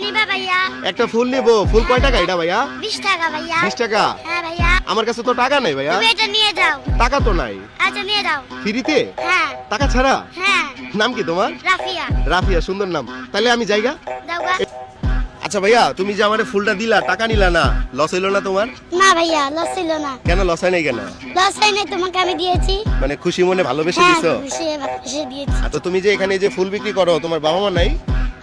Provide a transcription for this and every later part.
নিবা ভাইয়া? একটা ফুল নিব। ফুল কয় টাকা এটা ভাইয়া? 20 টাকা ভাইয়া। 20 টাকা? হ্যাঁ ভাইয়া। আমার কাছে তো টাকা নাই ভাইয়া। তুমি এটা নিয়ে যাও। টাকা তো নাই। আচ্ছা নিয়ে যাও। ফ্রিতে? হ্যাঁ। টাকা ছাড়া? হ্যাঁ। নাম কি তোমার? রাফিয়া। রাফিয়া, সুন্দর নাম। তাহলে আমি যাইগা? যাও গা। আচ্ছা ভাইয়া, তুমি যে আমারে ফুলটা দিলা, টাকা নিলা না, লস হইলো না তোমার? না ভাইয়া, লস ছিল না। কেন লস হয় নাই কেন? লস হয় নাই, তোমাকে আমি দিয়েছি। মানে খুশি মনে ভালোবেসে হ্যাঁ, দিছো? খুশি দিয়েছি। আচ্ছা, তুমি যে এখানে যে ফুল বিক্রি করো, তোমার বাবা মা নাই?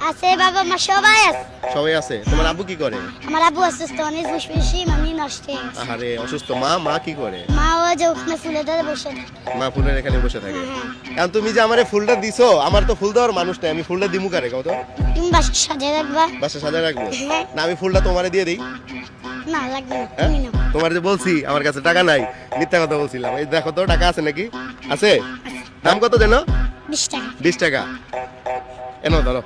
আছে, বাবা মা সবাই আছে। সবাই আছে। তোমার আব্বু কি করে? আমার আব্বু অসুস্থ, অনেক ফুসফুসি, মামি নষ্ট হয়ে গেছে। আহারে, অসুস্থ। মা কি করে? মা ও যে ওখানে ফুলের ধারে বসে থাকে। মা ফুলের এখানে বসে থাকে। হ্যাঁ। এখন তুমি যে আমারে ফুলটা দিছো, আমার তো ফুল দেওয়ার মানুষ নাই, আমি ফুলটা দিমু কারে কও তো? তুমি বাসা সাজিয়ে রাখবা? বাসা সাজায় রাখবো? হ্যাঁ। না, আমি ফুলটা তোমারে দিয়ে দিই। না লাগবে না, হ্যাঁ? তুমি নাও। তোমার যে বলছি আমার কাছে টাকা নাই, মিথ্যা কথা বলছিলাম। এই দেখো তো, টাকা আছে নাকি? আছে? দাম কত জানো? 20 টাকা। 20 টাকা। এনো ধরো।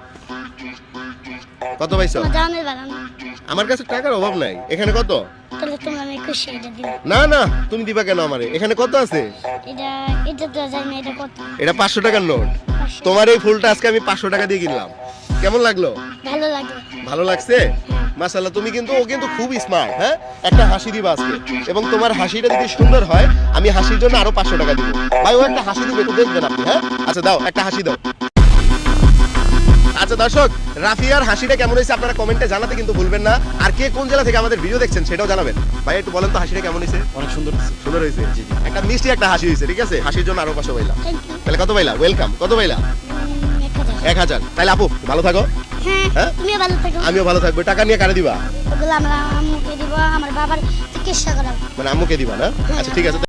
কত পাইছো? তোমার দামের বাড়ানো। আমার কাছে টাকার অভাব নাই। এখানে কত? তাহলে তোমার আমি খুশি, এটা দিন। না, তুমি দিবা কেন আমারে? এখানে কত আছে? এটা তো জানি না, এটা কত। এটা 500 টাকার নোট। 500 তোমার এই ফুলটা আজকে আমি 500 টাকা দিয়ে কিনলাম। কেমন লাগলো? ভালো লাগে। ভালো লাগছে? মাশাআল্লাহ, তুমি কিন্তু ও কিন্তু খুব স্মার্ট। হ্যাঁ, একটা হাসি দিবা আজকে, এবং তোমার হাসিটা যদি সুন্দর হয়, আমি হাসির জন্য আরো 500 টাকা দিব। ভাই, ও একটা হাসি দিবে, একটু দেখবেন আপনি। হ্যাঁ, আচ্ছা দাও, একটা হাসি দাও। আচ্ছা দর্শক, রাফিয়ার হাসিটা কেমন হয়েছে আপনারা কমেন্টে জানাতে কিন্তু ভুলবেন না। আর কে কোন জেলা থেকে আমাদের ভিডিও দেখছেন সেটাও জানাবেন। ভাই একটু বলেন তো, হাসিটা কেমন হয়েছে? অনেক সুন্দর হয়েছে। সুন্দর হয়েছে। একটা মিষ্টি একটা হাসি হয়েছে, ঠিক আছে? হাসির জন্য আরো 500 পাইলাম। Thank you. তাহলে কত পাইলা? ওয়েলকাম। কত পাইলা? 1000। তাহলে আপু ভালো থাকো। হ্যাঁ, হ্যাঁ? তুমিও ভালো থাকো। আমিও ভালো থাকবো। টাকা নিয়ে কারে দিবা? ওগুলো আমরা আম্মুকে দিব, আমার বাবার চিকিৎসা করাবো। মানে আম্মুকে দিবা না? আচ্ছা ঠিক আছে।